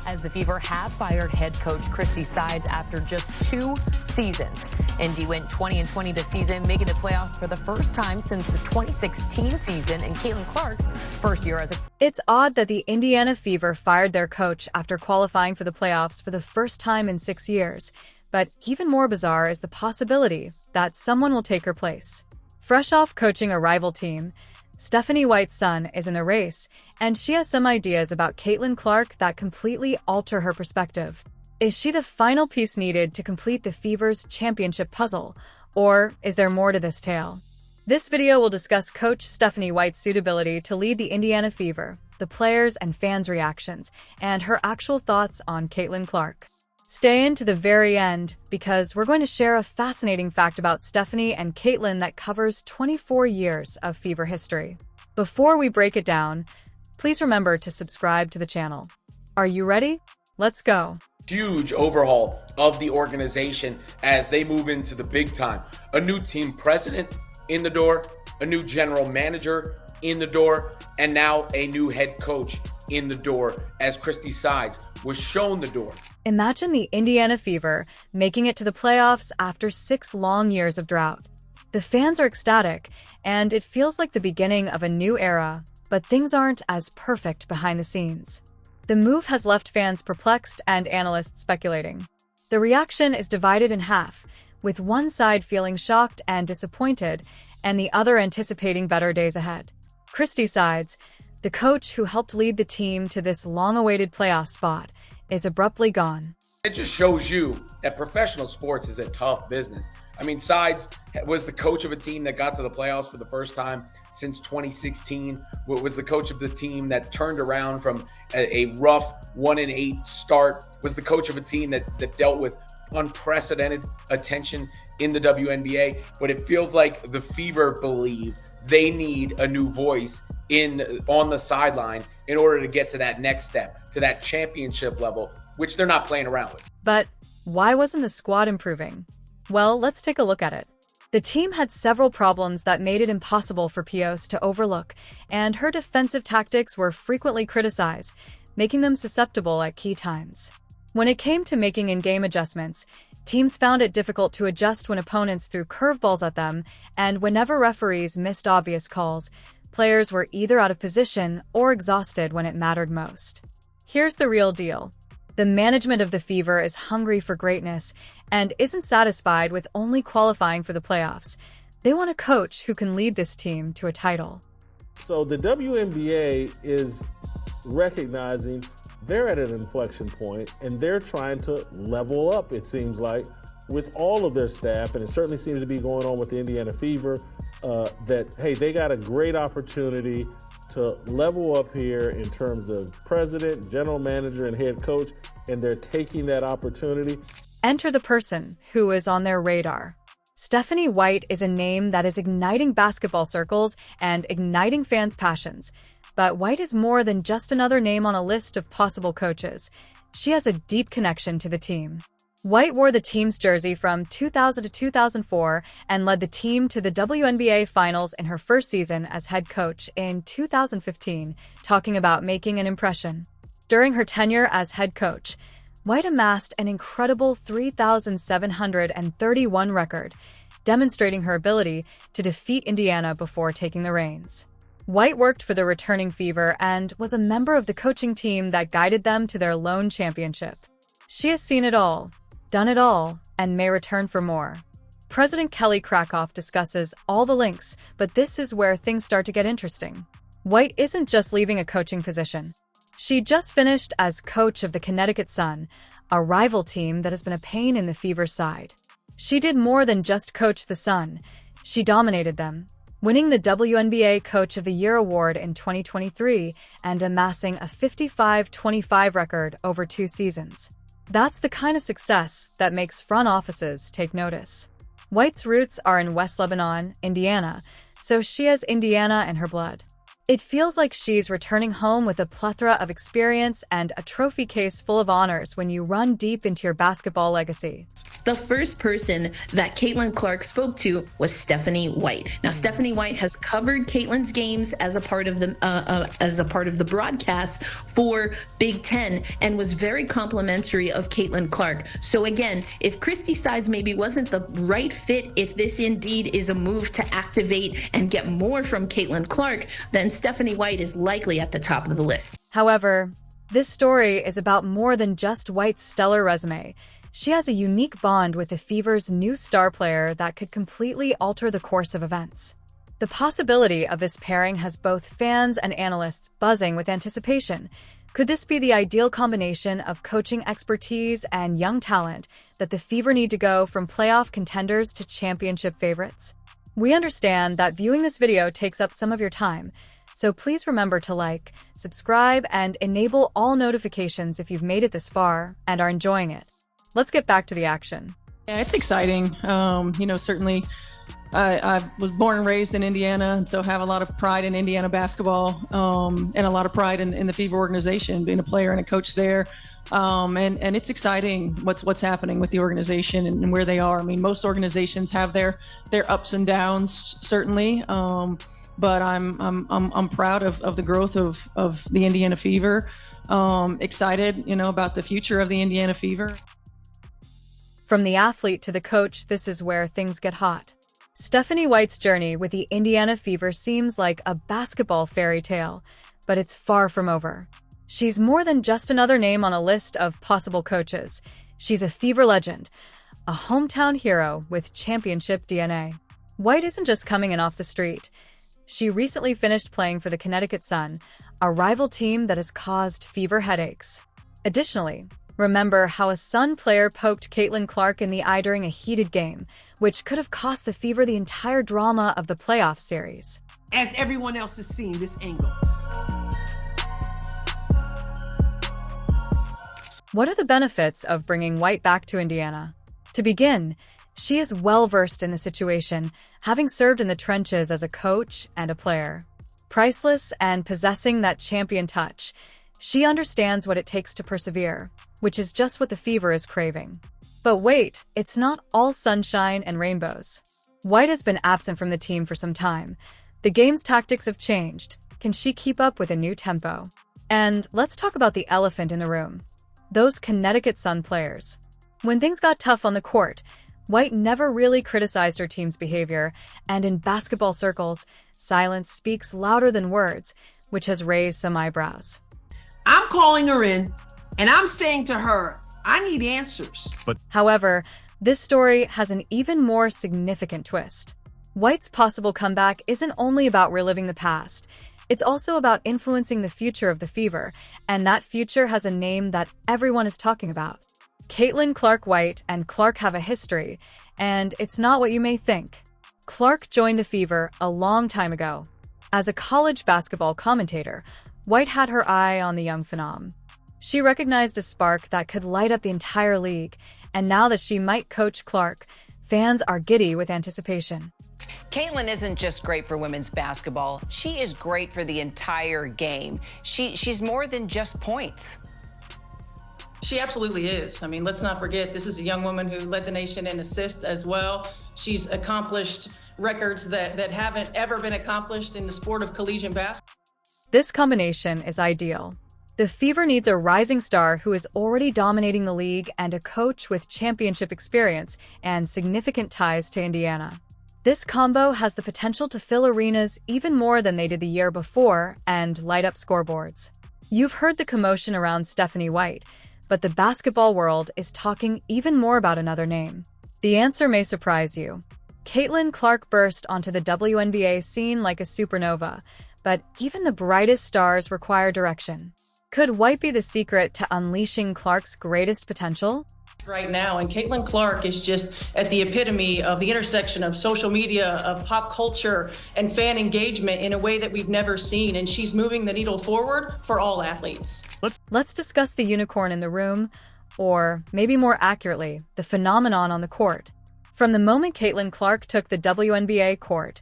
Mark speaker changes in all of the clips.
Speaker 1: as the Fever have fired head coach Christy Sides after just 2 seasons. Indy went 20-20 this season, making the playoffs for the first time since the 2016 season and Caitlin Clark's first year as a...
Speaker 2: It's odd that the Indiana Fever fired their coach after qualifying for the playoffs for the first time in 6 years. But even more bizarre is the possibility that someone will take her place. Fresh off coaching a rival team, Stephanie White's son is in the race, and she has some ideas about Caitlin Clark that completely alter her perspective. Is she the final piece needed to complete the Fever's championship puzzle, or is there more to this tale? This video will discuss Coach Stephanie White's suitability to lead the Indiana Fever, the players' and fans' reactions, and her actual thoughts on Caitlin Clark. Stay in to the very end, because we're going to share a fascinating fact about Stephanie and Caitlin that covers 24 years of Fever history. Before we break it down, please remember to subscribe to the channel. Are you ready? Let's go.
Speaker 3: Huge overhaul of the organization as they move into the big time. A new team president in the door, a new general manager in the door, and now a new head coach in the door as Christy Sides was shown the door.
Speaker 2: Imagine the Indiana Fever making it to the playoffs after 6 long years of drought. The fans are ecstatic, and it feels like the beginning of a new era, but things aren't as perfect behind the scenes. The move has left fans perplexed and analysts speculating. The reaction is divided in half, with one side feeling shocked and disappointed, and the other anticipating better days ahead. Christy Sides, the coach who helped lead the team to this long-awaited playoff spot, is abruptly gone.
Speaker 3: It just shows you that professional sports is a tough business. I mean, Sides was the coach of a team that got to the playoffs for the first time since 2016. Was the coach of the team that turned around from a rough 1-8 start. Was the coach of a team that dealt with unprecedented attention in the WNBA. But it feels like the Fever believe they need a new voice on the sideline in order to get to that next step, to that championship level, which they're not playing around with.
Speaker 2: But why wasn't the squad improving? Well, let's take a look at it. The team had several problems that made it impossible for Pios to overlook, and her defensive tactics were frequently criticized, making them susceptible at key times. When it came to making in-game adjustments, teams found it difficult to adjust when opponents threw curveballs at them, and whenever referees missed obvious calls, players were either out of position or exhausted when it mattered most. Here's the real deal. The management of the Fever is hungry for greatness and isn't satisfied with only qualifying for the playoffs. They want a coach who can lead this team to a title.
Speaker 4: So the WNBA is recognizing they're at an inflection point and they're trying to level up, it seems like, with all of their staff. And it certainly seems to be going on with the Indiana Fever, that, hey, they got a great opportunity to level up here in terms of president, general manager, and head coach, and they're taking that opportunity.
Speaker 2: Enter the person who is on their radar. Stephanie White is a name that is igniting basketball circles and igniting fans' passions. But White is more than just another name on a list of possible coaches. She has a deep connection to the team. White wore the team's jersey from 2000 to 2004 and led the team to the WNBA Finals in her first season as head coach in 2015, talking about making an impression. During her tenure as head coach, White amassed an incredible 3,731 record, demonstrating her ability to defeat Indiana before taking the reins. White worked for the returning Fever and was a member of the coaching team that guided them to their lone championship. She has seen it all, done it all, and may return for more. President Kelly Krakoff discusses all the links, but this is where things start to get interesting. White isn't just leaving a coaching position. She just finished as coach of the Connecticut Sun, a rival team that has been a pain in the Fever's side. She did more than just coach the Sun. She dominated them, winning the WNBA Coach of the Year award in 2023 and amassing a 55-25 record over 2 seasons. That's the kind of success that makes front offices take notice. White's roots are in West Lebanon, Indiana, so she has Indiana in her blood. It feels like she's returning home with a plethora of experience and a trophy case full of honors when you run deep into your basketball legacy.
Speaker 5: The first person that Caitlin Clark spoke to was Stephanie White. Now, Stephanie White has covered Caitlin's games as a part of the broadcast for Big Ten and was very complimentary of Caitlin Clark. So again, if Christy Sides maybe wasn't the right fit, if this indeed is a move to activate and get more from Caitlin Clark, then Stephanie White is likely at the top of the list.
Speaker 2: However, this story is about more than just White's stellar resume. She has a unique bond with the Fever's new star player that could completely alter the course of events. The possibility of this pairing has both fans and analysts buzzing with anticipation. Could this be the ideal combination of coaching expertise and young talent that the Fever need to go from playoff contenders to championship favorites? We understand that viewing this video takes up some of your time, so please remember to like, subscribe, and enable all notifications if you've made it this far and are enjoying it. Let's get back to the action.
Speaker 6: Yeah, it's exciting. Certainly I was born and raised in Indiana, and so have a lot of pride in Indiana basketball, and a lot of pride in the Fever organization, being a player and a coach there. And it's exciting what's happening with the organization and where they are. I mean, most organizations have their ups and downs, certainly. But I'm proud of the growth of the Indiana Fever. Excited, about the future of the Indiana Fever.
Speaker 2: From the athlete to the coach, this is where things get hot. Stephanie White's journey with the Indiana Fever seems like a basketball fairy tale, but it's far from over. She's more than just another name on a list of possible coaches. She's a Fever legend, a hometown hero with championship DNA. White isn't just coming in off the street. She recently finished playing for the Connecticut Sun, a rival team that has caused Fever headaches. Additionally, remember how a Sun player poked Caitlin Clark in the eye during a heated game, which could have cost the Fever the entire drama of the playoff series.
Speaker 7: As everyone else has seen this angle.
Speaker 2: What are the benefits of bringing White back to Indiana? To begin, she is well-versed in the situation, having served in the trenches as a coach and a player. Priceless and possessing that champion touch, she understands what it takes to persevere, which is just what the Fever is craving. But wait, it's not all sunshine and rainbows. White has been absent from the team for some time. The game's tactics have changed. Can she keep up with a new tempo? And let's talk about the elephant in the room. Those Connecticut Sun players. When things got tough on the court, White never really criticized her team's behavior, and in basketball circles, silence speaks louder than words, which has raised some eyebrows.
Speaker 7: I'm calling her in, and I'm saying to her, I need answers.
Speaker 2: However, this story has an even more significant twist. White's possible comeback isn't only about reliving the past, it's also about influencing the future of the Fever, and that future has a name that everyone is talking about. Caitlin Clark White and Clark have a history, and it's not what you may think. Clark joined the Fever a long time ago. As a college basketball commentator, White had her eye on the young phenom. She recognized a spark that could light up the entire league, and now that she might coach Clark, fans are giddy with anticipation.
Speaker 8: Caitlin isn't just great for women's basketball. She is great for the entire game. She's more than just points.
Speaker 6: She absolutely is. I mean, let's not forget, this is a young woman who led the nation in assists as well. She's accomplished records that haven't ever been accomplished in the sport of collegiate basketball.
Speaker 2: This combination is ideal. The Fever needs a rising star who is already dominating the league and a coach with championship experience and significant ties to Indiana. This combo has the potential to fill arenas even more than they did the year before and light up scoreboards. You've heard the commotion around Stephanie White, but the basketball world is talking even more about another name. The answer may surprise you. Caitlin Clark burst onto the WNBA scene like a supernova, but even the brightest stars require direction. Could White be the secret to unleashing Clark's greatest potential?
Speaker 6: Right now, and Caitlin Clark is just at the epitome of the intersection of social media, of pop culture, and fan engagement in a way that we've never seen, and she's moving the needle forward for all athletes.
Speaker 2: Let's discuss the unicorn in the room, or maybe more accurately, the phenomenon on the court. From the moment Caitlin Clark took the WNBA court,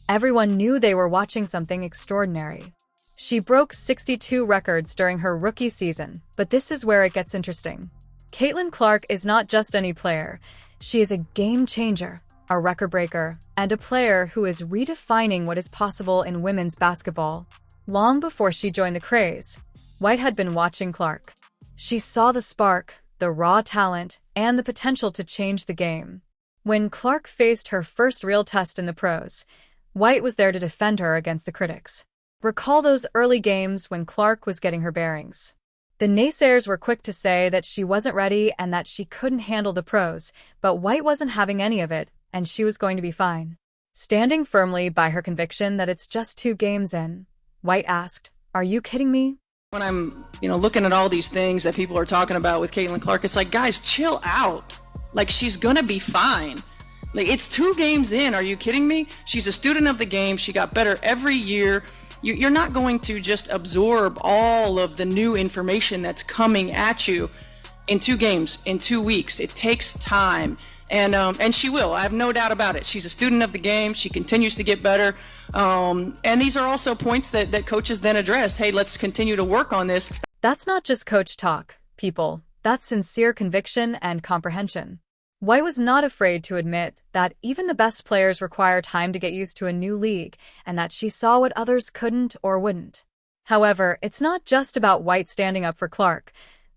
Speaker 2: everyone knew they were watching something extraordinary. She broke 62 records during her rookie season, but this is where it gets interesting. Caitlin Clark is not just any player. She is a game changer, a record breaker, and a player who is redefining what is possible in women's basketball. Long before she joined the craze, White had been watching Clark. She saw the spark, the raw talent, and the potential to change the game. When Clark faced her first real test in the pros, White was there to defend her against the critics. Recall those early games when Clark was getting her bearings. The naysayers were quick to say that she wasn't ready and that she couldn't handle the pros, but White wasn't having any of it, and she was going to be fine. Standing firmly by her conviction that it's just 2 games in, White asked, "Are you kidding me?"
Speaker 6: When I'm, looking at all these things that people are talking about with Caitlin Clark, it's like, guys, chill out. Like, she's gonna be fine. Like, it's 2 games in. Are you kidding me? She's a student of the game. She got better every year. You're not going to just absorb all of the new information that's coming at you in 2 games, in 2 weeks. It takes time. And she will. I have no doubt about it. She's a student of the game. She continues to get better. And these are also points that coaches then address. Hey, let's continue to work on this.
Speaker 2: That's not just coach talk, people. That's sincere conviction and comprehension. White was not afraid to admit that even the best players require time to get used to a new league and that she saw what others couldn't or wouldn't. However, it's not just about White standing up for Clark.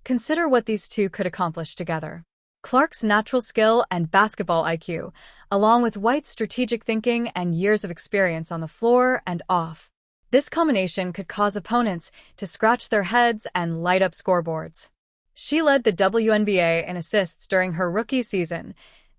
Speaker 2: Consider what these two could accomplish together. Clark's natural skill and basketball IQ, along with White's strategic thinking and years of experience on the floor and off. This combination could cause opponents to scratch their heads and light up scoreboards. She led the WNBA in assists during her rookie season,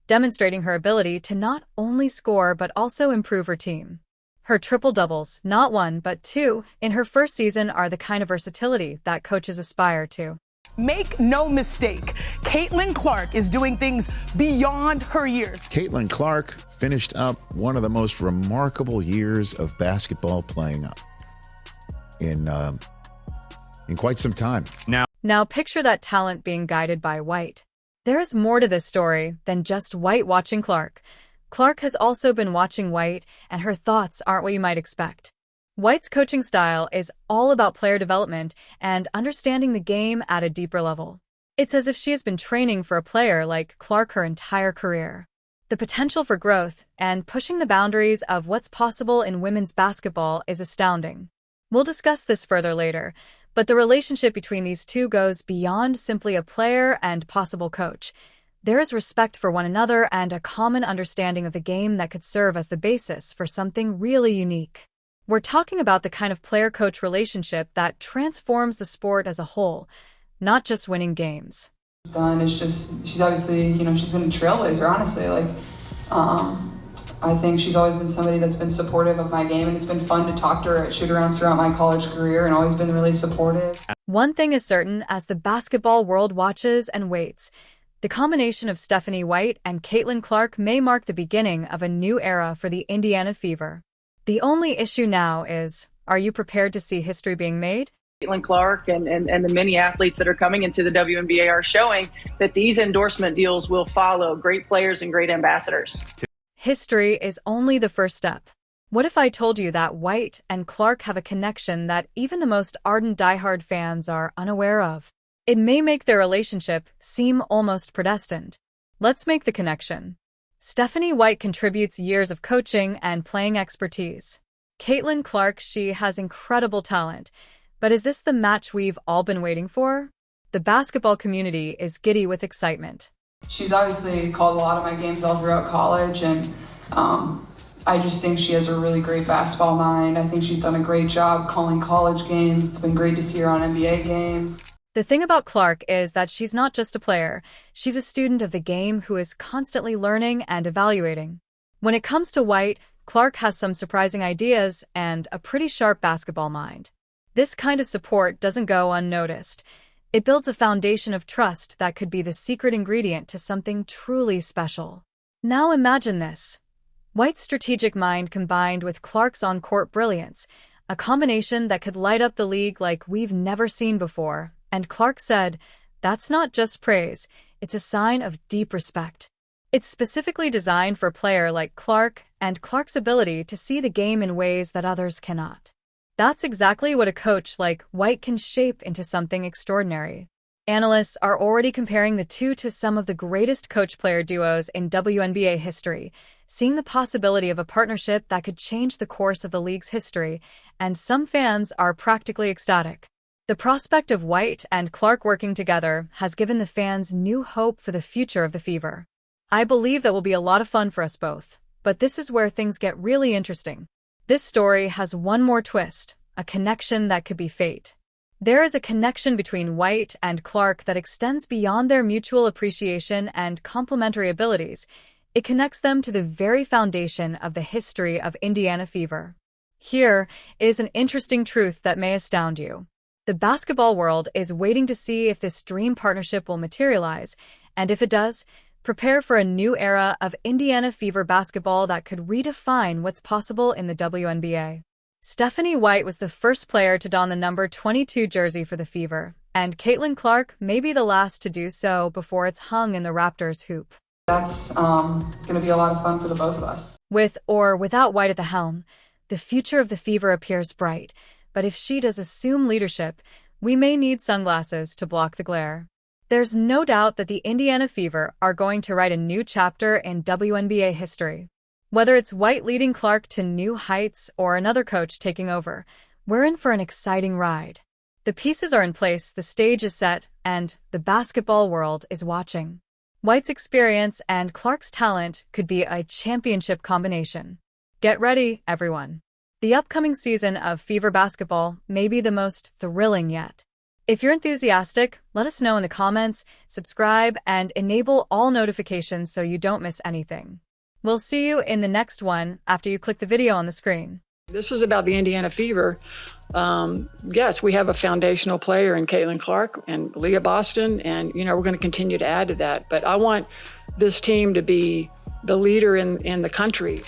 Speaker 2: demonstrating her ability to not only score but also improve her team. Her triple-doubles, not 1 but 2, in her first season are the kind of versatility that coaches aspire to.
Speaker 9: Make no mistake, Caitlin Clark is doing things beyond her years.
Speaker 10: Caitlin Clark finished up one of the most remarkable years of basketball playing up in quite some time.
Speaker 2: Now picture that talent being guided by White. There is more to this story than just White watching Clark. Clark has also been watching White, and her thoughts aren't what you might expect. White's coaching style is all about player development and understanding the game at a deeper level. It's as if she has been training for a player like Clark her entire career. The potential for growth and pushing the boundaries of what's possible in women's basketball is astounding. We'll discuss this further later, but the relationship between these two goes beyond simply a player and possible coach. There is respect for one another and a common understanding of the game that could serve as the basis for something really unique. We're talking about the kind of player-coach relationship that transforms the sport as a whole, not just winning games.
Speaker 11: It's just, she's obviously, she's been a trailblazer, honestly. I think she's always been somebody that's been supportive of my game, and it's been fun to talk to her at shoot-arounds throughout my college career and always been really supportive.
Speaker 2: One thing is certain as the basketball world watches and waits. The combination of Stephanie White and Caitlin Clark may mark the beginning of a new era for the Indiana Fever. The only issue now is, are you prepared to see history being made?
Speaker 12: Caitlin Clark and the many athletes that are coming into the WNBA are showing that these endorsement deals will follow great players and great ambassadors.
Speaker 2: History is only the first step. What if I told you that White and Clark have a connection that even the most ardent diehard fans are unaware of? It may make their relationship seem almost predestined. Let's make the connection. Stephanie White contributes years of coaching and playing expertise. Caitlin Clark, she has incredible talent. But is this the match we've all been waiting for? The basketball community is giddy with excitement.
Speaker 11: She's obviously called a lot of my games all throughout college, and I just think she has a really great basketball mind. I think she's done a great job calling college games. It's been great to see her on NBA games.
Speaker 2: The thing about Clark is that she's not just a player. She's a student of the game who is constantly learning and evaluating. When it comes to White, Clark has some surprising ideas and a pretty sharp basketball mind. This kind of support doesn't go unnoticed. It builds a foundation of trust that could be the secret ingredient to something truly special. Now imagine this. White's strategic mind combined with Clark's on-court brilliance, a combination that could light up the league like we've never seen before. And Clark said, "That's not just praise, it's a sign of deep respect." It's specifically designed for a player like Clark and Clark's ability to see the game in ways that others cannot. That's exactly what a coach like White can shape into something extraordinary. Analysts are already comparing the two to some of the greatest coach-player duos in WNBA history, seeing the possibility of a partnership that could change the course of the league's history, and some fans are practically ecstatic. The prospect of White and Clark working together has given the fans new hope for the future of the Fever. I believe that will be a lot of fun for us both, but this is where things get really interesting. This story has one more twist, a connection that could be fate. There is a connection between White and Clark that extends beyond their mutual appreciation and complementary abilities. It connects them to the very foundation of the history of Indiana Fever. Here is an interesting truth that may astound you. The basketball world is waiting to see if this dream partnership will materialize, and if it does, prepare for a new era of Indiana Fever basketball that could redefine what's possible in the WNBA. Stephanie White was the first player to don the number 22 jersey for the Fever, and Caitlin Clark may be the last to do so before it's hung in the Raptors' hoop.
Speaker 11: That's going to be a lot of fun for the both of us.
Speaker 2: With or without White at the helm, the future of the Fever appears bright, but if she does assume leadership, we may need sunglasses to block the glare. There's no doubt that the Indiana Fever are going to write a new chapter in WNBA history. Whether it's White leading Clark to new heights or another coach taking over, we're in for an exciting ride. The pieces are in place, the stage is set, and the basketball world is watching. White's experience and Clark's talent could be a championship combination. Get ready, everyone. The upcoming season of Fever basketball may be the most thrilling yet. If you're enthusiastic, let us know in the comments, subscribe, and enable all notifications so you don't miss anything. We'll see you in the next one after you click the video on the screen.
Speaker 13: This is about the Indiana Fever. Yes, we have a foundational player in Caitlin Clark and Leah Boston, and we're going to continue to add to that. But I want this team to be the leader in the country.